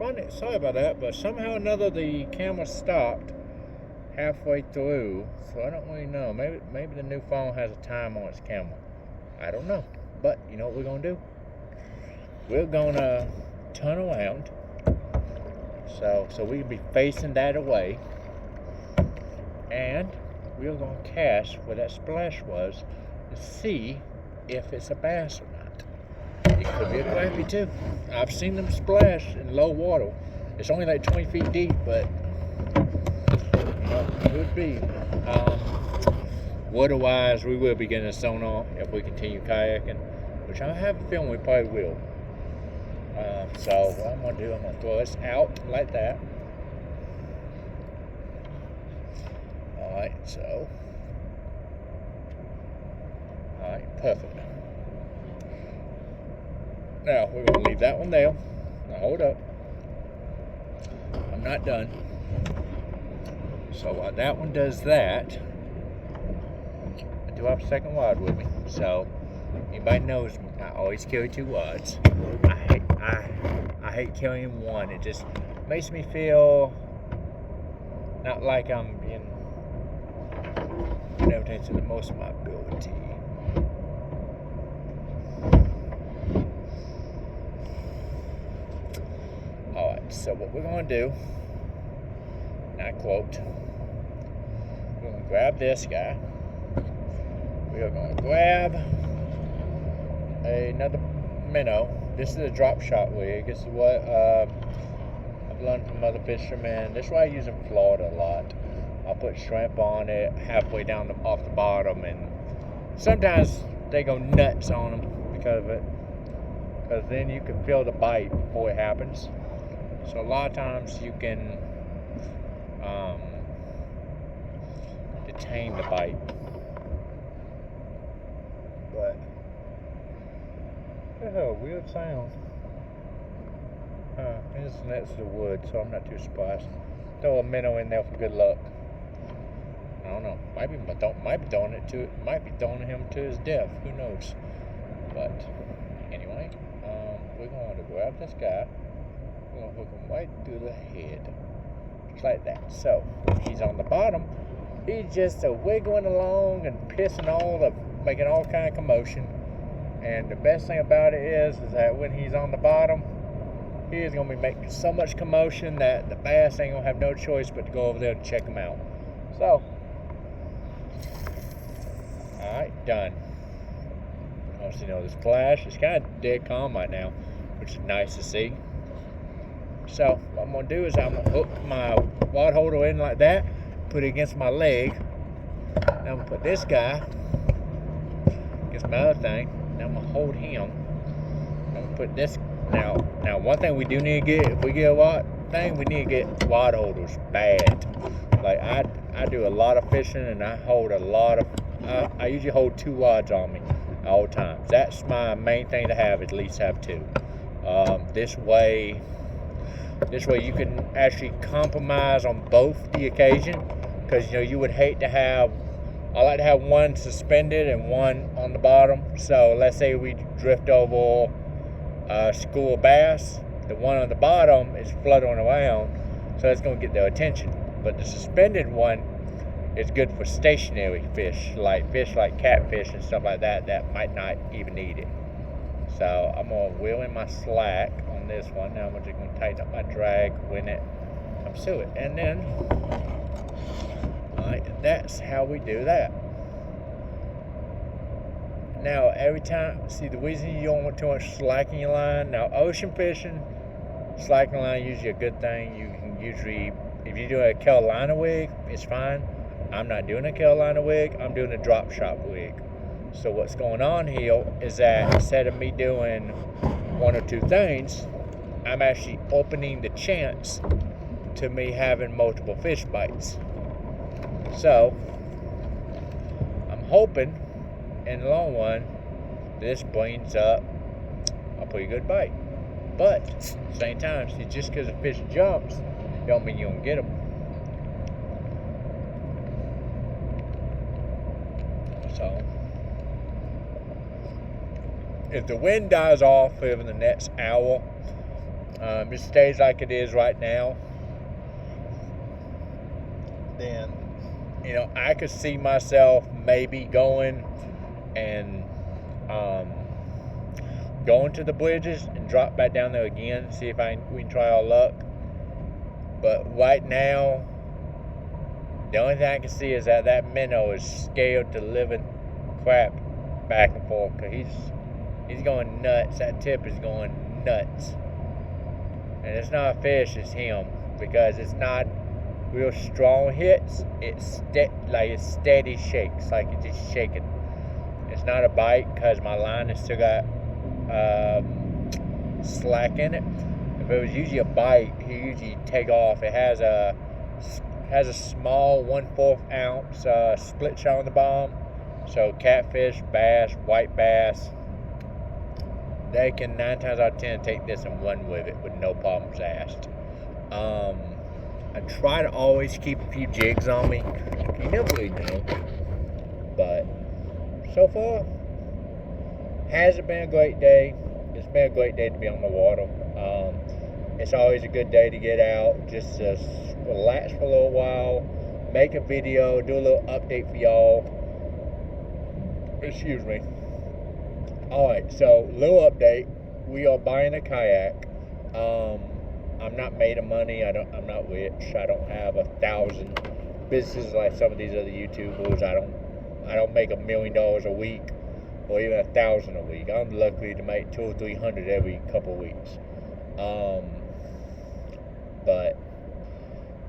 funny, sorry about that, but somehow or another the camera stopped halfway through, so I don't really know. Maybe the new phone has a time on its camera. I don't know. But you know what we're gonna do? We're gonna turn around so we can be facing that away, and we're gonna cast where that splash was to see if it's a bass or not. It could be a crappie too. I've seen them splash in low water. It's only like 20 feet deep, but it could be. Water-wise, we will be getting a sonar if we continue kayaking, which I have a feeling we probably will. So what I'm going to do, I'm going to throw this out like that. Alright, so. Alright, perfect. Now, we're going to leave that one there. Now, hold up. I'm not done. So while that one does that, I do have a second rod with me. So, anybody knows me, I always carry 2 rods. I hate carrying one. It just makes me feel not like I'm being everything to the most of my ability. Alright, so what we're going to do, and I quote, we're going to grab this guy. We are going to grab another minnow. This is a drop shot wig. This is what I've learned from other fishermen. This is what I use in Florida a lot. I'll put shrimp on it halfway down off the bottom, and sometimes they go nuts on them because of it. Because then you can feel the bite before it happens. So a lot of times you can detain the bite. But oh, weird sound. It's next to the wood, so I'm not too surprised. Throw a minnow in there for good luck. I don't know. Might be throwing him to his death. Who knows? But anyway, we're going to grab this guy. We're going to hook him right through the head, just like that. So he's on the bottom. He's just wiggling along and making all kind of commotion. And the best thing about it is that when he's on the bottom, he is going to be making so much commotion that the bass ain't going to have no choice but to go over there and check him out. So, alright, done. Obviously, the splash is kind of dead calm right now, which is nice to see. So, what I'm going to do is I'm going to hook my rod holder in like that, put it against my leg. Now I'm going to put this guy against my other thing. Now I'm going to hold him. I'm going to put this. Now, one thing we do need to get, if we get a rod thing, we need to get rod holders bad. Like, I do a lot of fishing, and I hold a lot of, I usually hold 2 rods on me at all times. That's my main thing to have, at least have 2. This way you can actually compromise on both the occasion, because you would hate to have, I like to have one suspended and one on the bottom. So let's say we drift over a school of bass, the one on the bottom is fluttering around, so that's going to get their attention. But the suspended one is good for stationary fish like catfish and stuff like that might not even need it. So I'm going to wheel in my slack on this one. Now I'm just going to tighten up my drag when it comes to it. And then, alright, that's how we do that. Now, every time, see, the reason you don't want too much slack in your line, now ocean fishing, slack in line is usually a good thing. You can usually, if you do a Carolina wig, it's fine. I'm not doing a Carolina wig, I'm doing a drop shot wig. So what's going on here is that instead of me doing 1 or 2 things, I'm actually opening the chance to me having multiple fish bites. So, I'm hoping in the long run, this brings up a pretty good bite. But at the same time, see, just because a fish jumps, don't mean you don't get them. So, if the wind dies off over the next hour, It stays like it is right now, then, you know, I could see myself maybe going and going to the bridges and drop back down there again, see if we can try our luck. But right now, the only thing I can see is that minnow is scared to living crap back and forth, because he's going nuts. That tip is going nuts. And it's not a fish, it's him, because it's not real strong hits. It's steady shakes, like it's just shaking. It's not a bite, because my line has still got slack in it. If it was usually a bite, he usually take off. It has a small 1/4 ounce split shot on the bottom. So catfish, bass, white bass, they can 9 times out of 10 take this and run with it with no problems asked. I try to always keep a few jigs on me. You never really know. But so far, hasn't been a great day. It's been a great day to be on the water. It's always a good day to get out, just to relax for a little while, make a video, do a little update for y'all. Excuse me. Alright, so little update. We are buying a kayak. I'm not made of money. I'm not rich. I don't have 1,000 businesses like some of these other YouTubers. I don't make $1 million a week, or even 1,000 a week. I'm lucky to make 200 or 300 every couple of weeks. But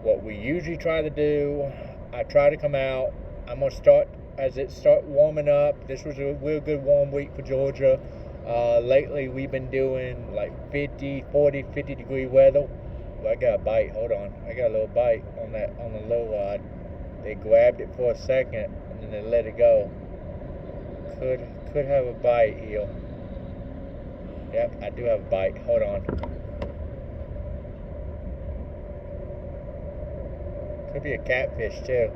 what we usually try to do, I try to come out. I'm gonna start as it start warming up. This was a real good warm week for Georgia. Lately we've been doing like 50 degree weather. Well, I got a bite. Hold on, I got a little bite on the low rod. They grabbed it for a second and then they let it go. Could have a bite here. Yep, I do have a bite. Hold on. Could be a catfish too.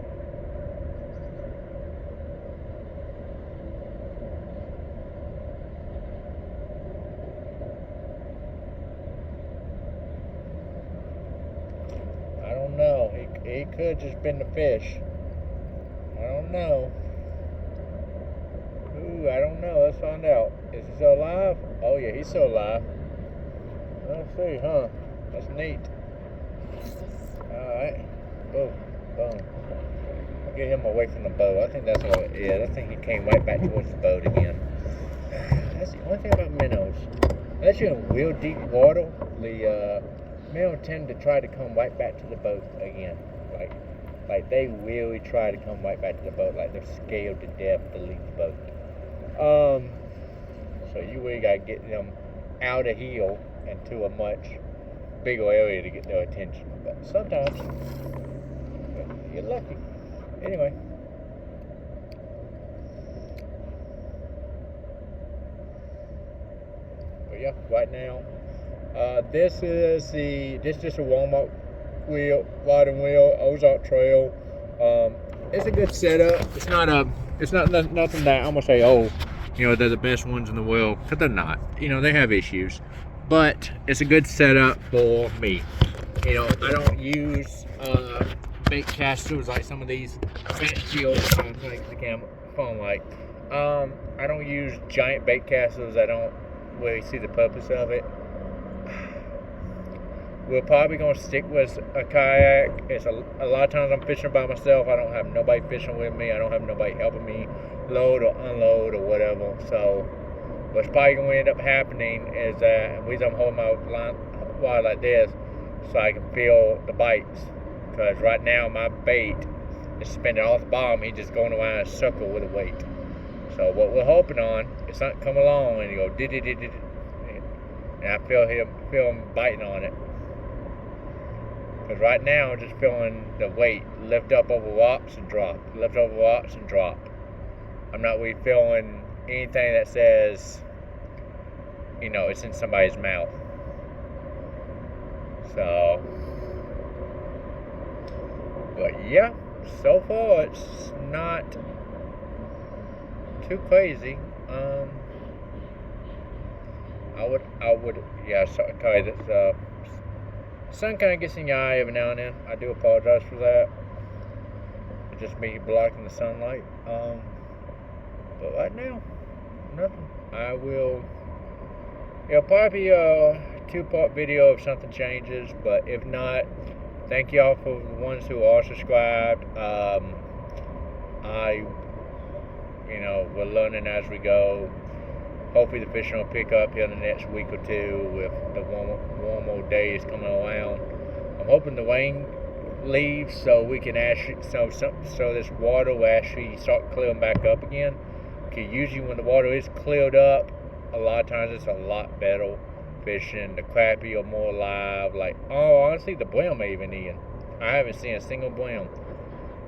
I don't know. He could just been the fish. I don't know. Ooh, I don't know. Let's find out. Is he still alive? Oh yeah, he's still alive. Let's see, huh? That's neat. Alright. Boom. Boom. I'll get him away from the boat. I think that's all it is. I think he came right back towards the boat again. That's the only thing about minnows. Unless you're in real deep water, the minnows tend to try to come right back to the boat again. Like they really try to come right back to the boat, like they're scared to death to leave the boat. So you really gotta get them out of here into a much bigger area to get their attention. But sometimes you're lucky. Anyway. But yeah, right now, this is just a warm-up rod and wheel Ozark Trail. It's a good setup. It's not nothing that I'm gonna say, oh, you know, they're the best ones in the world, because they're not. You know, they have issues, but it's a good setup for me. You know, I don't use bait casters like some of these fancy old like the phone like. I don't use giant bait casters. I don't really see the purpose of it. We're probably gonna stick with a kayak. It's a lot of times I'm fishing by myself. I don't have nobody fishing with me. I don't have nobody helping me load or unload or whatever. So what's probably gonna end up happening is that the reason I'm holding my line wide like this, so I can feel the bites. Because right now my bait is spinning off the bottom. He's just going around in a circle with a weight. So what we're hoping on is something come along and you go did, and I feel him biting on it. Because right now I'm just feeling the weight lift up over rocks and drop, lift over rocks and drop. I'm not really feeling anything that says, you know, it's in somebody's mouth. So, but yeah, so far it's not too crazy. I would, yeah, so, okay, this, sun kind of gets in your eye every now and then. I do apologize for that. It's just me blocking the sunlight. But right now, nothing. I will, it'll probably be a 2-part video if something changes, but if not, thank y'all for the ones who are subscribed. We're learning as we go. Hopefully the fishing will pick up here in the next week or two with the warmer days coming around. I'm hoping the rain leaves so we can actually, so this water will actually start clearing back up again. Okay, usually when the water is cleared up, a lot of times it's a lot better fishing. The crappie are more alive. Like, oh, honestly, the brim are even eating. I haven't seen a single brim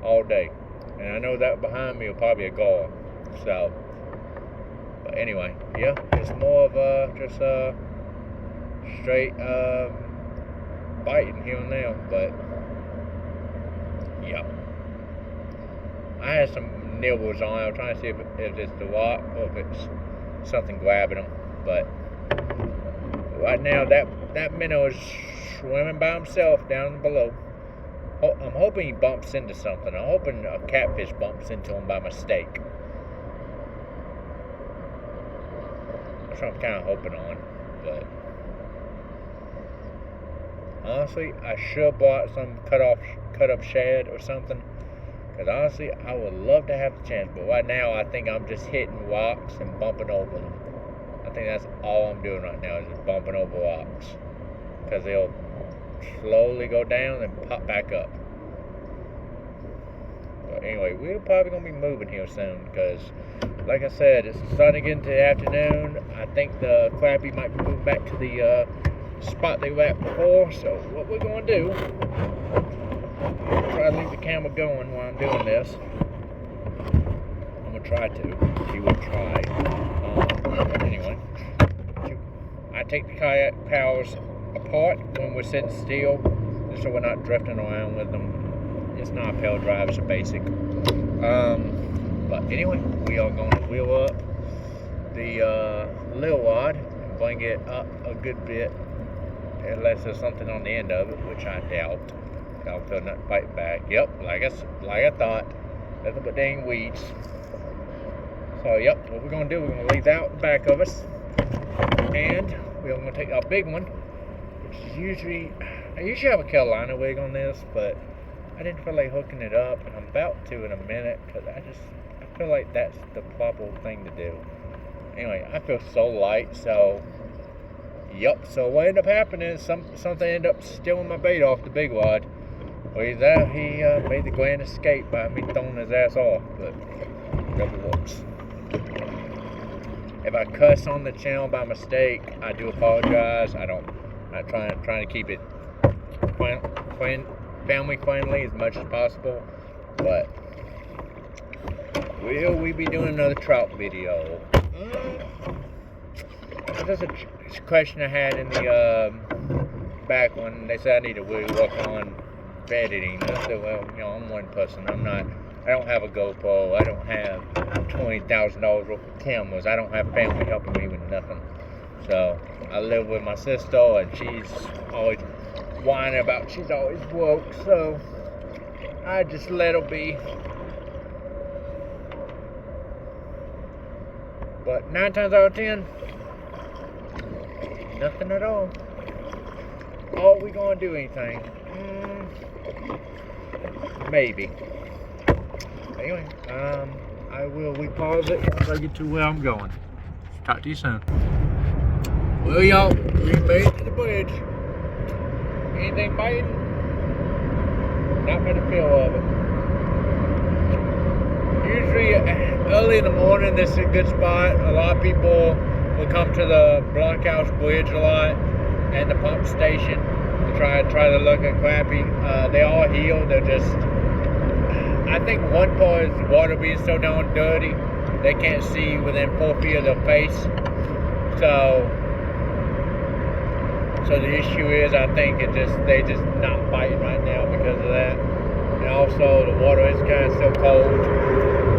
all day. And I know that behind me will probably a gar. So, but anyway, yeah, it's more of just straight biting here and there. But yeah, I had some nibbles on. I'm trying to see if it's the rock or if it's something grabbing them. But right now, that minnow is swimming by himself down below. I'm hoping he bumps into something. I'm hoping a catfish bumps into him by mistake. That's what I'm kind of hoping on. But honestly, I should have bought some cut up shad or something. Because honestly, I would love to have the chance. But right now, I think I'm just hitting rocks and bumping over them. I think that's all I'm doing right now is just bumping over rocks. Because they'll slowly go down and pop back up. But anyway, we're probably going to be moving here soon because, like I said, it's starting to get into the afternoon. I think the crappie might be moving back to the spot they were at before. So what we're going to do, try to leave the camera going while I'm doing this. I'm going to try to. She will try. Anyway, I take the kayak paddles apart when we're sitting still, just so we're not drifting around with them. It's not a pedal drive, it's a basic. But anyway, we are going to wheel up the lil rod and bring it up a good bit, unless there's something on the end of it, which I doubt. I'll feel nothing biting back. Yep, like I thought, nothing but dang weeds. So yep, what we're going to do, we're going to leave that out the back of us, and we're going to take our big one. I usually have a Carolina wig on this, but I didn't feel like hooking it up, and I'm about to in a minute because I feel like that's the proper thing to do. Anyway, I feel so light, so yep. So what ended up happening is something ended up stealing my bait off the big rod. Well, he made the grand escape by me throwing his ass off, but never works. If I cuss on the channel by mistake, I do apologize. I'm trying to keep it family friendly as much as possible. But will we be doing another trout video? There's a question I had in the back when they said I need to really work on editing. I said, well, I'm one person. I don't have a GoPro. I don't have $20,000 worth of cameras. I don't have family helping me with nothing. So I live with my sister, and she's always whining about she's always woke. So I just let her be. But 9 times out of 10, nothing at all. Are we gonna do anything? Maybe. Anyway, we pause it once I get to where I'm going. Talk to you soon. Well, y'all, we made it to the bridge. Anything biting? Not for the feel of it. Usually, early in the morning, this is a good spot. A lot of people will come to the Blockhouse Bridge a lot and the pump station to try to look at crappie. They all heal. They're just, I think one part is the water being so darn dirty, they can't see within 4 feet of their face. So the issue is, I think they just not biting right now because of that. And also the water is kind of still cold.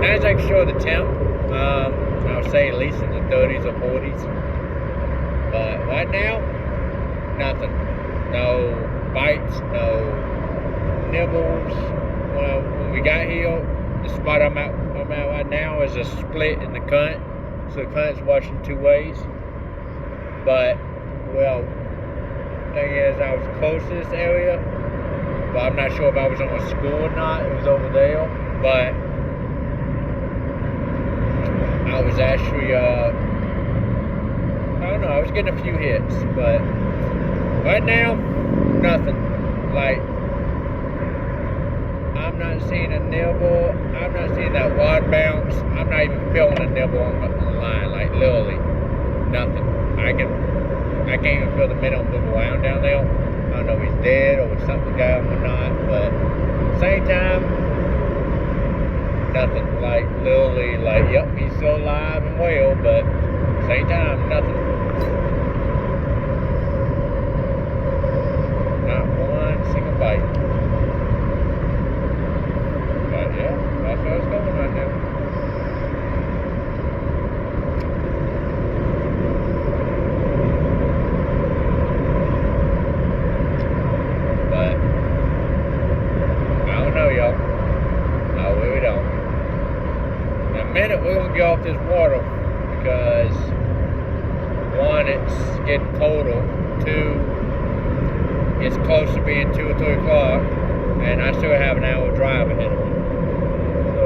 As I can show the temp, I would say at least in the 30s or 40s. But right now, nothing. No bites, no nibbles. Well, when we got here, the spot I'm at right now is a split in the cunt, so the cunt's washing two ways. But, well, thing is, I was close to this area, but I'm not sure if I was on a school or not. It was over there, but I was actually, I don't know, I was getting a few hits, but right now, nothing. Like, I'm not seeing a nibble. I'm not seeing that wide bounce. I'm not even feeling a nibble on the line. Like, literally, nothing. I can't even feel the minnow move around down there. I don't know if he's dead or if something got him or not, but same time, nothing. Like, literally, like, yep, he's still alive and well, but same time, nothing. Not one single bite. But yeah, that's where it's going right now. But I don't know, y'all. I really don't. In a minute, we're gonna get off this water because one, it's getting colder. Two, it's close to being 2 or 3 o'clock, and I still have an hour drive ahead of me. So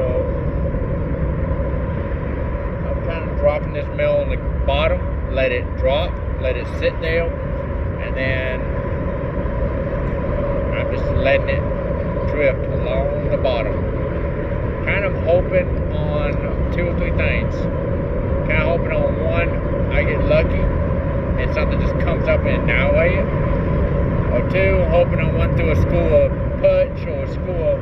I'm kind of dropping this mill on the bottom, let it drop, let it sit there, and then I'm just letting it drift along the bottom. Kind of hoping on 2 or 3 things. Kind of hoping on one, I get lucky and something just comes up and annihilate it. Or two, hoping on one through a school of perch or a school of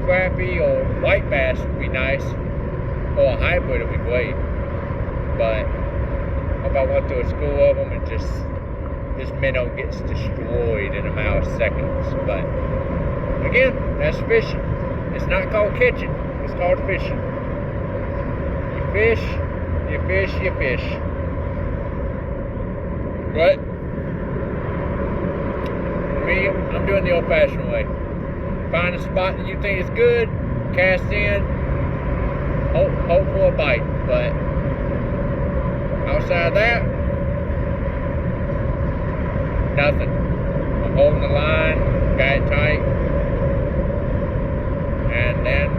crappie or white bass would be nice. Or a hybrid would be great. But hope I went through a school of them and just this minnow gets destroyed in a matter of seconds. But again, that's fishing. It's not called catching. It's called fishing. You fish, you fish, you fish. But me, I'm doing the old-fashioned way. Find a spot that you think is good, cast in, hope for a bite. But outside of that, nothing. I'm holding the line, got it tight, and then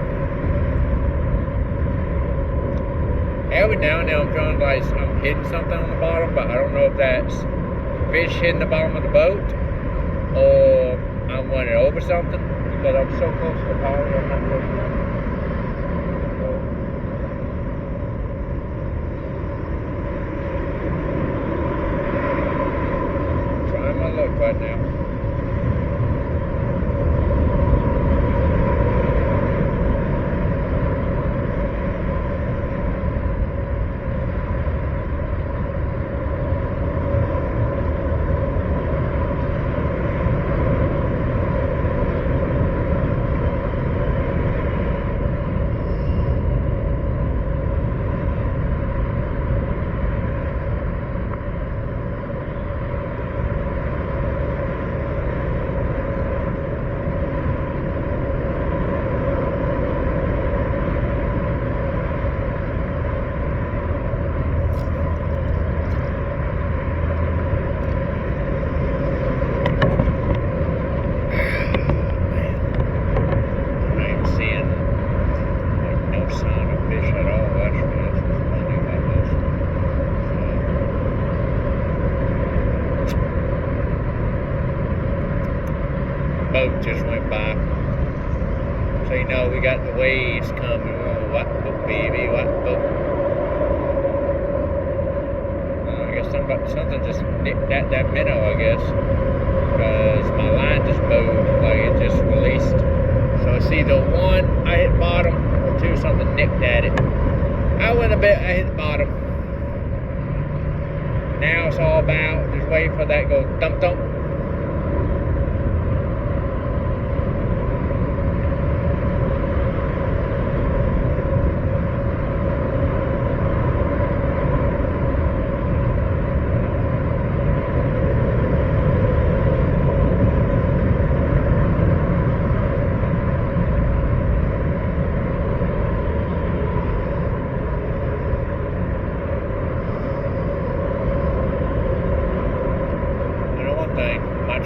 every now and then I'm feeling like I'm hitting something on the bottom, but I don't know if that's fish hitting the bottom of the boat or I'm running over something because I'm so close to the power. I'm not close enough. So, trying my luck right now. Boat just went by. So you know we got the waves coming. Oh, what the boat, baby, what the boat. I guess something just nipped at that minnow, I guess. Because my line just moved, like it just released. So it's either one, I hit bottom, or two, something nipped at it. I went a bit, I hit the bottom. Now it's all about just waiting for that to go thump thump.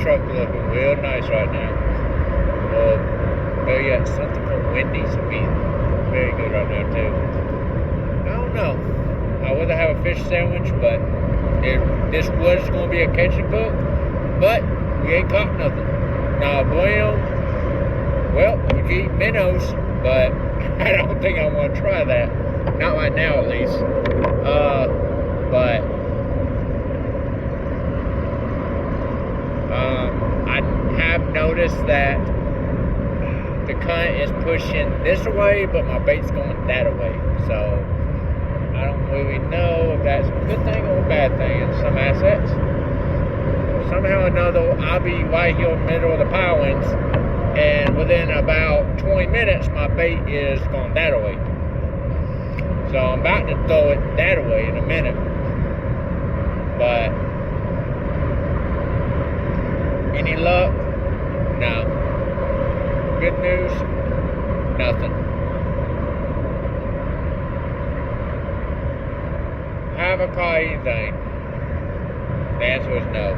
truck looking real nice right now. But yeah, something from Wendy's would be very good right now too. I don't know. I would have a fish sandwich, but this was going to be a catch and cook, but we ain't caught nothing. Now, well, we can eat minnows, but I don't think I want to try that. Not right now, at least. But I have noticed that the current is pushing this way, but my bait's going that way. So I don't really know if that's a good thing or a bad thing in some assets. Somehow or another, I'll be right here in the middle of the pilings, and within about 20 minutes, my bait is going that way. So I'm about to throw it that way in a minute. But any luck? No. Good news? Nothing. Have I caught anything? The answer is no.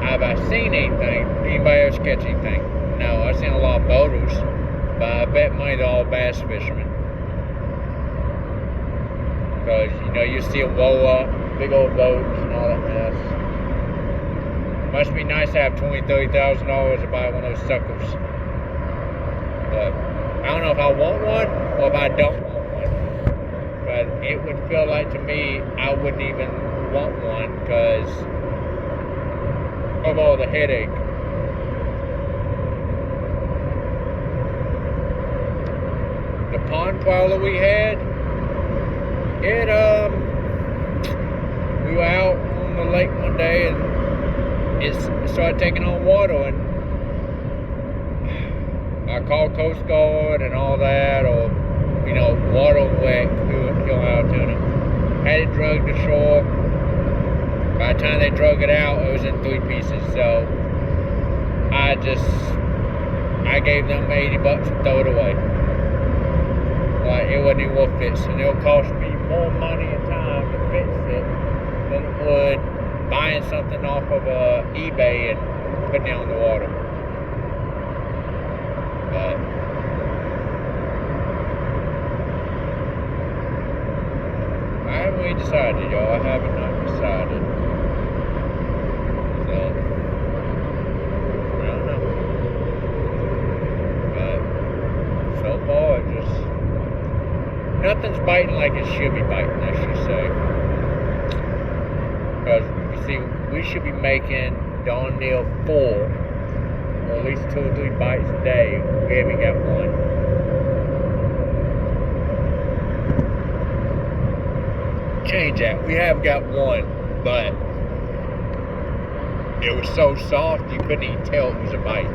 Have I seen anything? Anybody else catch anything? No, I've seen a lot of boaters, but I bet money they're all bass fishermen. Because, you see them blow up, big old boats and all that mess. Must be nice to have $20,000, $30,000 to buy one of those suckers. But I don't know if I want one or if I don't want one. But it would feel like to me I wouldn't even want one because of all the headache. The pond crawler we had, we were out on the lake one day and it started taking on water, and I called Coast Guard and all that, or water wet, kill out to it. Had it drugged to shore. By the time they drug it out, it was in 3 pieces. So I gave them $80 to throw it away. Like, it wasn't even worth it, and it'll cost me more money and time to fix it than it would buying something off of eBay and putting it on the water. But I haven't really decided, y'all. I haven't not decided. So I don't know. But so far, nothing's biting like it should be biting, I should say. Because you see, we should be making darn near 4, or at least 2 or 3 bites a day. We haven't got one. Change that. We have got one, but it was so soft you couldn't even tell it was a bite.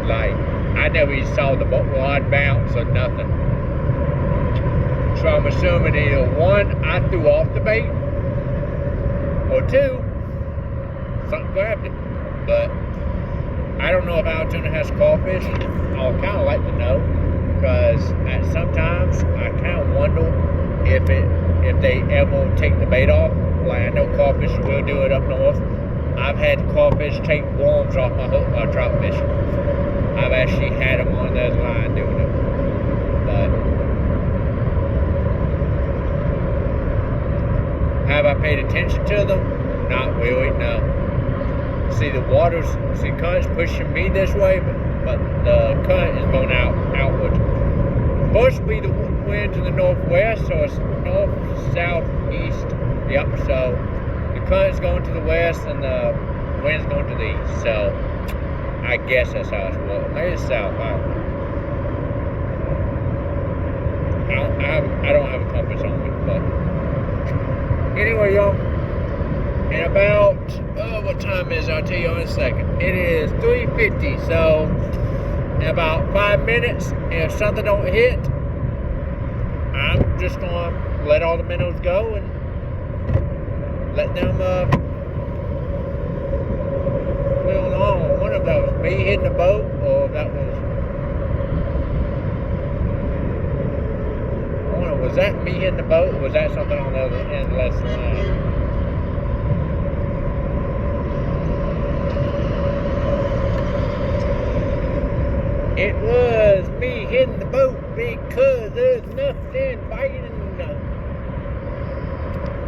Like, I never even saw the rod bounce or nothing. So I'm assuming either 1, I threw off the bait, or 2, something grabbed it. But I don't know if Altoona has crawfish. I'll kind of like to know, because sometimes I kind of wonder if they ever take the bait off. Like, I know crawfish will do it up north. I've had crawfish take worms off my hook while trout fishing. I've actually had them on the other line doing it. But have I paid attention to them? Not really, no. See, the current's pushing me this way, but the current is going outward. Supposed to be the wind to the northwest, so it's north, south, east. Yep, so the current's going to the west and the wind's going to the east. So I guess that's how it's working. Maybe it's south, I don't know. I don't have a compass on me, but anyway, y'all. In about, what time is it? I'll tell you in a second. It is 3:50, so in about 5 minutes, if something don't hit, I'm just going to let all the minnows go and let them feel on. I wonder if that was me hitting the boat, or if that was... I wonder, was that me hitting the boat, or was that something on the other end less line? it was me hitting the boat because there's nothing biting.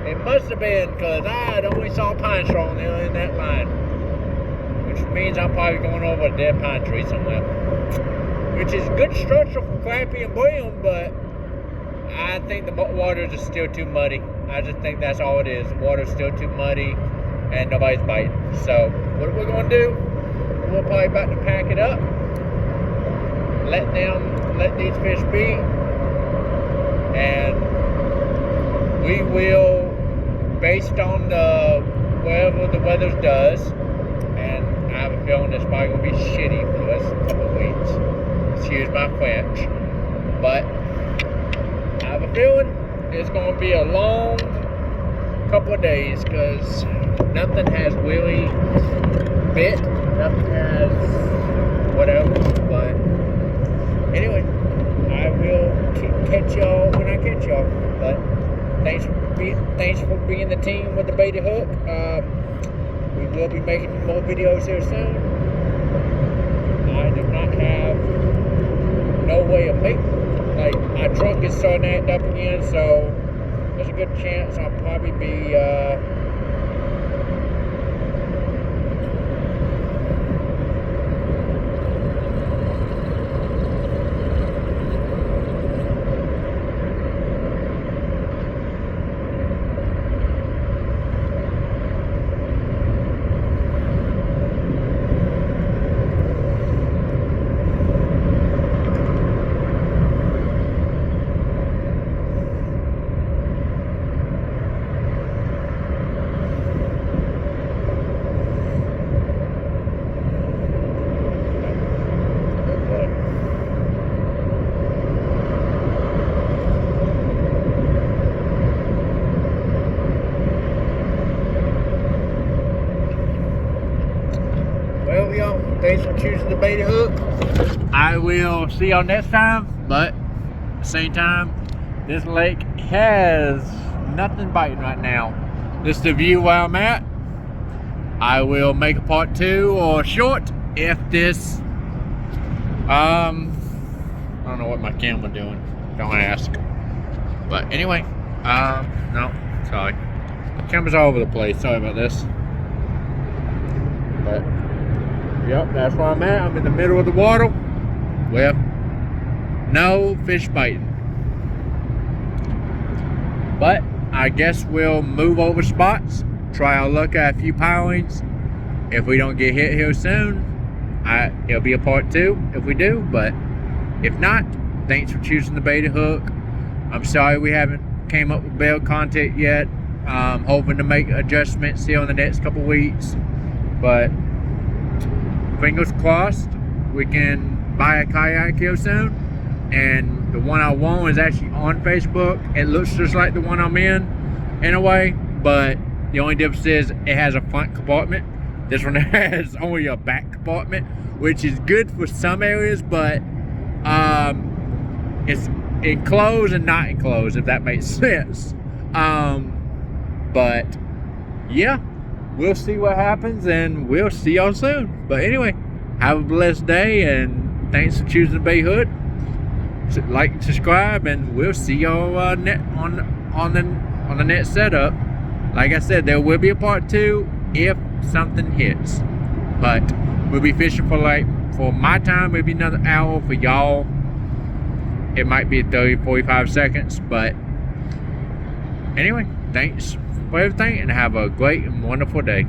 It must have been because I had only saw pine straw in that line, which means I'm probably going over a dead pine tree somewhere, which is good structure for crappie and brim, but I think the water is still too muddy. I just think that's all it is. The water's still too muddy and nobody's biting. So what we're going to do, we're probably about to pack it up, let these fish be, and we will, based on wherever the weather does, and I have a feeling it's probably going to be shitty for the rest of a couple of weeks. Excuse my French. But I have a feeling it's going to be a long couple of days because nothing has really bit. Nothing has whatever. But anyway, I will catch y'all when I catch y'all. But thanks for being the team with the baited hook. We will be making more videos here soon. I do not have no way of making, like, my truck is starting to act up again, so there's a good chance I'll probably be thanks for choosing the baited hook. I will see y'all next time, but at the same time, this lake has nothing biting right now. This is the view where I'm at. I will make a part 2 or short if this, I don't know what my camera doing, don't ask. But anyway, no, sorry. The camera's all over the place, sorry about this. But yep, that's where I'm at. I'm in the middle of the water with no fish biting. But I guess we'll move over spots, try our luck at a few pilings. If we don't get hit here soon, it'll be a part 2 if we do. But if not, thanks for choosing the baited hook. I'm sorry we haven't came up with bail content yet. Hoping to make adjustments here in the next couple weeks. But fingers crossed we can buy a kayak here soon. And the one I want is actually on Facebook. It looks just like the one I'm in a way, but the only difference is it has a front compartment. This one has only a back compartment, which is good for some areas, but it's enclosed and not enclosed, if that makes sense. But yeah, we'll see what happens, and we'll see y'all soon. But anyway, have a blessed day, and thanks for choosing the bait hook. Like and subscribe, and we'll see y'all on the next setup. Like I said, there will be a part 2 if something hits. But we'll be fishing for my time, maybe another hour. For y'all, it might be 30-45 seconds. But anyway, thanks for everything, and have a great and wonderful day.